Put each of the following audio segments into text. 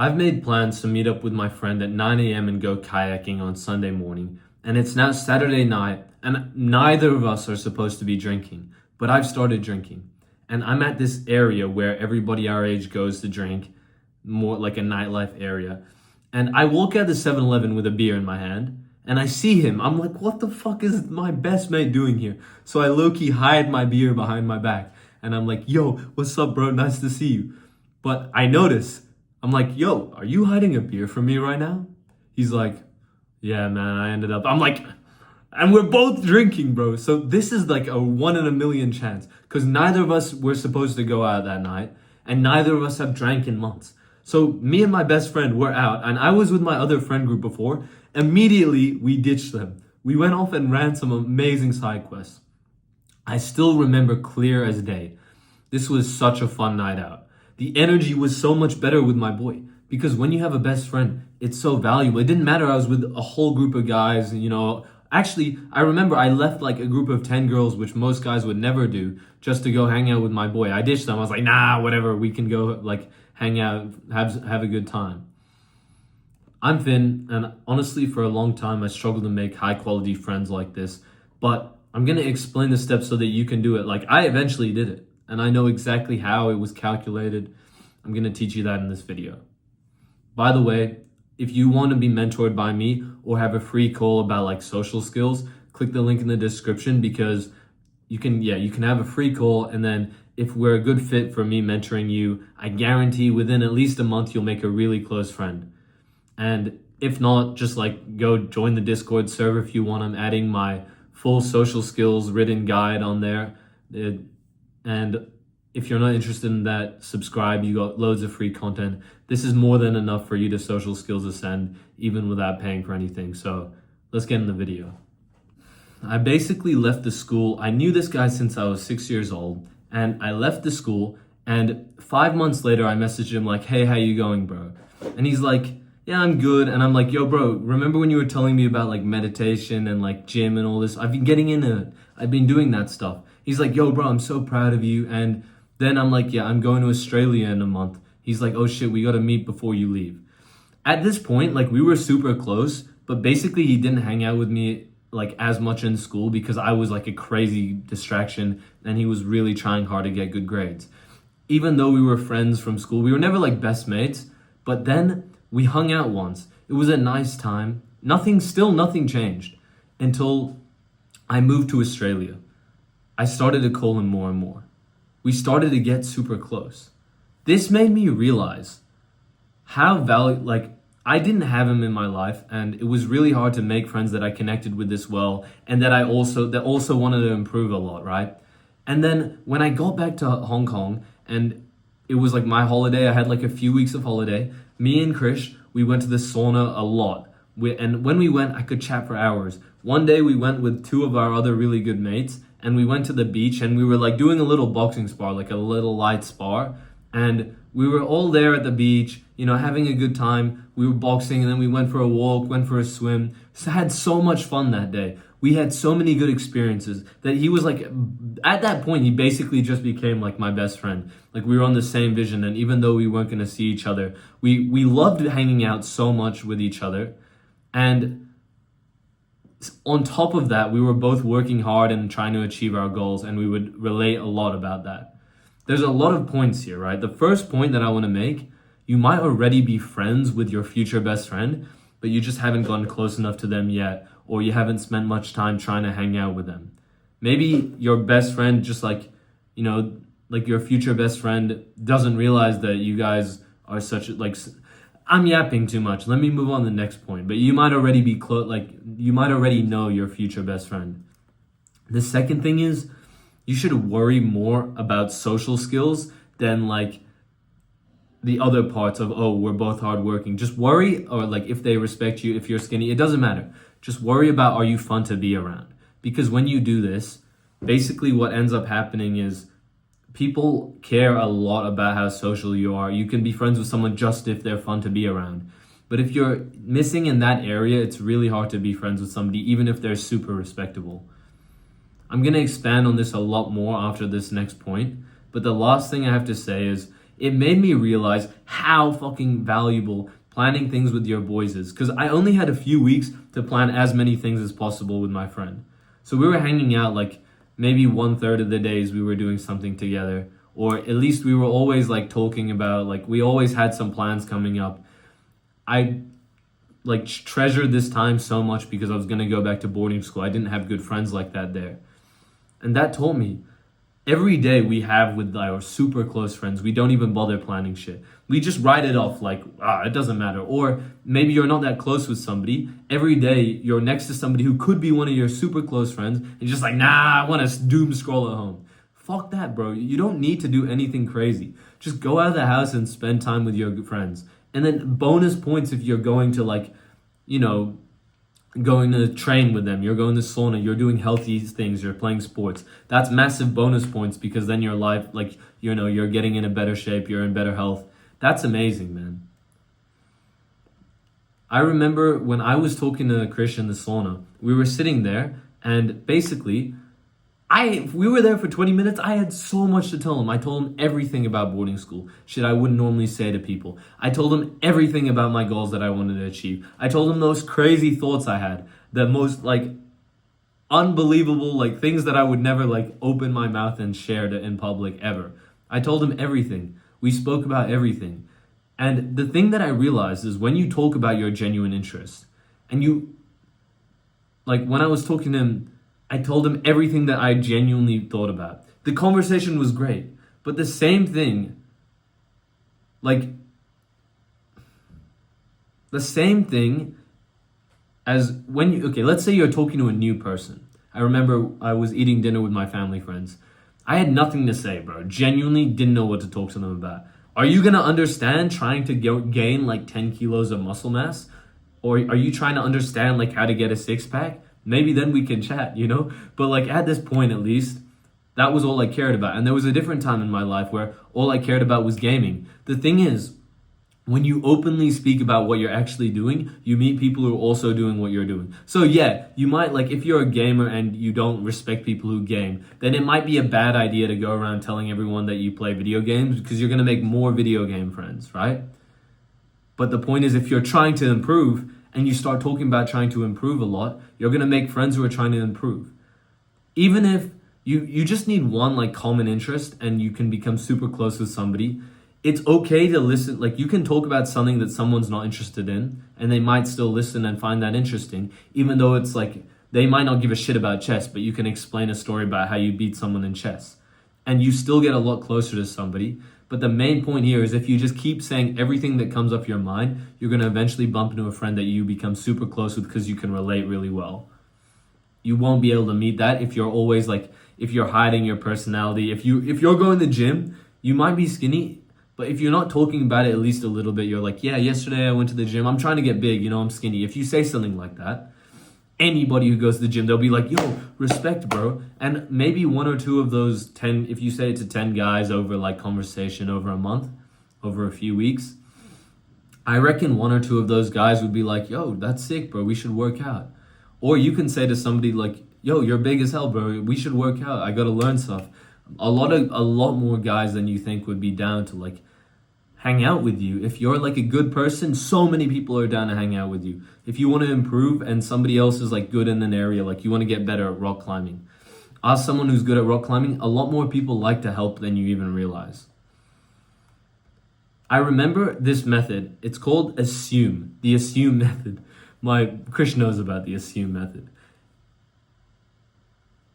I've made plans to meet up with my friend at 9 a.m. and go kayaking on Sunday morning, and it's now Saturday night, and neither of us are supposed to be drinking, but I've started drinking. And I'm at this area where everybody our age goes to drink, more like a nightlife area. And I walk out the 7-Eleven with a beer in my hand, and I see him. I'm like, what the fuck is my best mate doing here? So I low-key hide my beer behind my back, and I'm like, yo, what's up, bro? Nice to see you. But I notice, I'm like, yo, are you hiding a beer from me right now? He's like, yeah, man, I ended up. I'm like, and we're both drinking, bro. So this is like a 1 in a million chance because neither of us were supposed to go out that night and neither of us have drank in months. So me and my best friend were out and I was with my other friend group before. Immediately, we ditched them. We went off and ran some amazing side quests. I still remember clear as day. This was such a fun night out. The energy was so much better with my boy because when you have a best friend, it's so valuable. It didn't matter I was with a whole group of guys, Actually, I remember I left like a group of 10 girls, which most guys would never do, just to go hang out with my boy. I ditched them. I was like, nah, whatever. We can go like hang out, have a good time. I'm Finn, and honestly, for a long time, I struggled to make high quality friends like this, but I'm going to explain the steps so that you can do it. Like I eventually did it, and I know exactly how it was calculated. I'm going to teach you that in this video. By the way, if you want to be mentored by me or have a free call about like social skills, click the link in the description because you can have a free call. And then if we're a good fit for me mentoring you, I guarantee within at least a month, you'll make a really close friend. And if not, just like go join the Discord server if you want. I'm adding my full social skills written guide on there. And if you're not interested in that, subscribe. You got loads of free content. This is more than enough for you to social skills ascend, even without paying for anything. So let's get in the video. I basically left the school. I knew this guy since I was 6 years old, and I left the school. And 5 months later, I messaged him like, "Hey, how you going, bro?" And he's like, "Yeah, I'm good." And I'm like, "Yo, bro, remember when you were telling me about like meditation and like gym and all this? I've been getting into it. I've been doing that stuff." He's like, "Yo, bro, I'm so proud of you." And then I'm like, "Yeah, I'm going to Australia in a month." He's like, "Oh shit, we got to meet before you leave." At this point, like we were super close, but basically he didn't hang out with me like as much in school because I was like a crazy distraction and he was really trying hard to get good grades. Even though we were friends from school, we were never like best mates, but then we hung out once. It was a nice time. Nothing changed until I moved to Australia. I started to call him more and more. We started to get super close. This made me realize how I didn't have him in my life, and it was really hard to make friends that I connected with this well, and that also wanted to improve a lot, right? And then when I got back to Hong Kong, and it was like my holiday, I had like a few weeks of holiday. Me and Krish, we went to the sauna a lot. And when we went, I could chat for hours. One day we went with 2 of our other really good mates, and we went to the beach and we were like doing a little boxing spar, like a little light spar. And we were all there at the beach, having a good time. We were boxing and then we went for a walk, went for a swim. So I had so much fun that day. We had so many good experiences that he was like, at that point, he basically just became like my best friend. Like we were on the same vision. And even though we weren't going to see each other, we loved hanging out so much with each other. And on top of that, we were both working hard and trying to achieve our goals, and we would relate a lot about that. There's a lot of points here, right? The first point that I want to make, you might already be friends with your future best friend, but you just haven't gotten close enough to them yet, or you haven't spent much time trying to hang out with them. Maybe your best friend just like your future best friend doesn't realize that you guys are I'm yapping too much. Let me move on to the next point. But you might already be you might already know your future best friend. The second thing is you should worry more about social skills than like the other parts of, oh, we're both hardworking. Just worry, or like if they respect you, if you're skinny, it doesn't matter. Just worry about, are you fun to be around? Because when you do this, basically what ends up happening is people care a lot about how social you are. You can be friends with someone just if they're fun to be around. But if you're missing in that area, it's really hard to be friends with somebody, even if they're super respectable. I'm going to expand on this a lot more after this next point. But the last thing I have to say is, it made me realize how fucking valuable planning things with your boys is. Because I only had a few weeks to plan as many things as possible with my friend. So we were hanging out like maybe 1/3 of the days we were doing something together. Or at least we were always like talking about, like we always had some plans coming up. I like treasured this time so much because I was going to go back to boarding school. I didn't have good friends like that there. And that told me every day we have with our super close friends, we don't even bother planning shit. We just write it off like, it doesn't matter. Or maybe you're not that close with somebody. Every day you're next to somebody who could be one of your super close friends. And you're just like, nah, I want to doom scroll at home. Fuck that, bro. You don't need to do anything crazy. Just go out of the house and spend time with your friends. And then bonus points if you're going to like, you know, going to train with them, you're going to sauna, you're doing healthy things, you're playing sports. That's massive bonus points because then your life, like, you know, you're getting in a better shape, you're in better health. That's amazing, man. I remember when I was talking to Chris in the sauna, we were sitting there and basically we were there for 20 minutes. I had so much to tell him. I told him everything about boarding school, shit I wouldn't normally say to people. I told him everything about my goals that I wanted to achieve. I told him those crazy thoughts I had, the most like unbelievable like things that I would never like open my mouth and share in public ever. I told him everything. We spoke about everything. And the thing that I realized is when you talk about your genuine interests and you, like when I was talking to him, I told him everything that I genuinely thought about. The conversation was great, but the same thing, like, the same thing as when you, okay, let's say you're talking to a new person. I remember I was eating dinner with my family friends. I had nothing to say, bro. Genuinely didn't know what to talk to them about. Are you gonna understand trying to gain like 10 kilos of muscle mass? Or are you trying to understand like how to get a six pack? Maybe then we can chat, you know? But like at this point, at least, that was all I cared about. And there was a different time in my life where all I cared about was gaming. The thing is, when you openly speak about what you're actually doing, you meet people who are also doing what you're doing. So yeah, you might like, if you're a gamer and you don't respect people who game, then it might be a bad idea to go around telling everyone that you play video games because you're gonna make more video game friends, right? But the point is, if you're trying to improve, and you start talking about trying to improve a lot, you're going to make friends who are trying to improve. Even if you just need one like common interest and you can become super close with somebody, it's okay to listen. Like you can talk about something that someone's not interested in and they might still listen and find that interesting, even though it's like they might not give a shit about chess, but you can explain a story about how you beat someone in chess. And you still get a lot closer to somebody. But the main point here is if you just keep saying everything that comes up your mind, you're going to eventually bump into a friend that you become super close with because you can relate really well. You won't be able to meet that if you're always like, if you're hiding your personality. If you're going to the gym, you might be skinny, but if you're not talking about it at least a little bit, you're like, yeah, yesterday I went to the gym. I'm trying to get big, you know, I'm skinny. If you say something like that, anybody who goes to the gym, they'll be like, yo, respect, bro. And maybe one or two of those 10, if you say it to 10 guys over like conversation over a month, over a few weeks, I reckon one or two of those guys would be like, yo, that's sick, bro. We should work out. Or you can say to somebody like, yo, you're big as hell, bro. We should work out. I got to learn stuff. A lot more guys than you think would be down to like hang out with you. If you're like a good person, so many people are down to hang out with you. If you want to improve and somebody else is like good in an area, like you want to get better at rock climbing, as someone who's good at rock climbing, a lot more people like to help than you even realize. I remember this method. It's called assume, the assume method. My Chris knows about the assume method.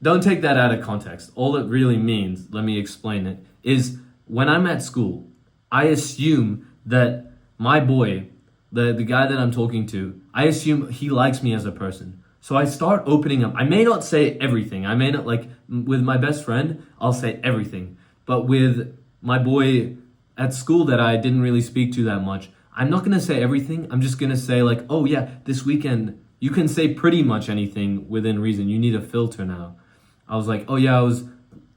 Don't take that out of context. All it really means, let me explain it, is when I'm at school, I assume that my boy, the guy that I'm talking to, I assume he likes me as a person. So I start opening up. I may not say everything. I may not, like, with my best friend, I'll say everything. But with my boy at school that I didn't really speak to that much, I'm not going to say everything. I'm just going to say, like, oh yeah, this weekend, you can say pretty much anything within reason. You need a filter now. I was like, oh yeah,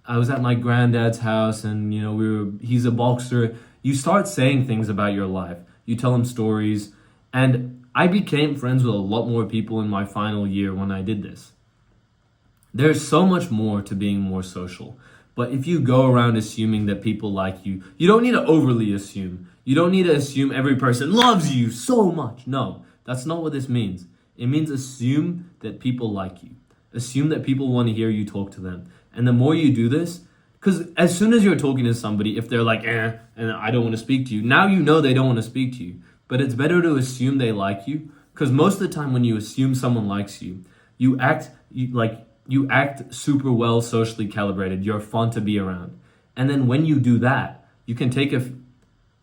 I was at my granddad's house and, you know, he's a boxer. You start saying things about your life. You tell him stories. And I became friends with a lot more people in my final year when I did this. There's so much more to being more social. But if you go around assuming that people like you don't need to overly assume. You don't need to assume every person loves you so much. No, that's not what this means. It means assume that people like you. Assume that people want to hear you talk to them. And the more you do this, because as soon as you're talking to somebody, if they're like, and I don't want to speak to you, now you know they don't want to speak to you. But it's better to assume they like you, because most of the time when you assume someone likes you, you act super well socially calibrated. You're fun to be around. And then when you do that, you can take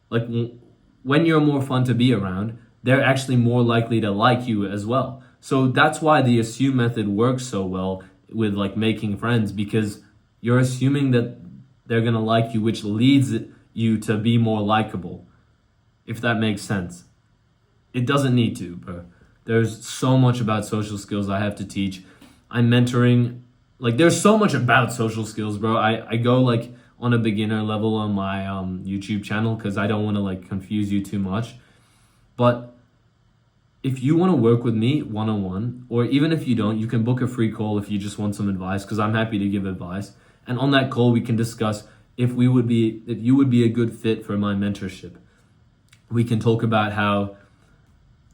when you're more fun to be around, they're actually more likely to like you as well. So that's why the assume method works so well with like making friends, because you're assuming that they're going to like you, which leads you to be more likable. If that makes sense. It doesn't need to, bro. There's so much about social skills I have to teach. I'm mentoring, like there's so much about social skills, bro. I go like on a beginner level on my YouTube channel because I don't want to like confuse you too much. But if you want to work with me one-on-one, or even if you don't, you can book a free call if you just want some advice, because I'm happy to give advice. And on that call, we can discuss if you would be a good fit for my mentorship. We can talk about how,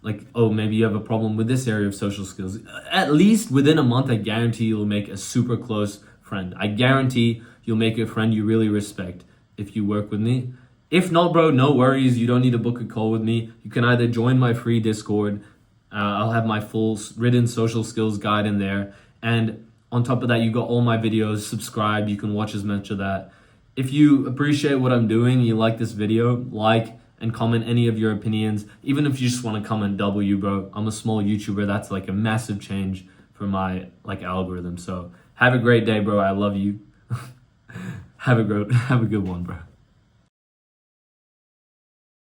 like, oh, maybe you have a problem with this area of social skills. At least within a month, I guarantee you'll make a super close friend. I guarantee you'll make a friend you really respect if you work with me. If not, bro, no worries. You don't need to book a call with me. You can either join my free Discord. I'll have my full written social skills guide in there. And on top of that, you got all my videos. Subscribe. You can watch as much of that. If you appreciate what I'm doing, you like this video, like and comment any of your opinions. Even if you just want to comment W, bro. I'm a small YouTuber. That's like a massive change for my like algorithm. So have a great day, bro. I love you. Have a good one, bro.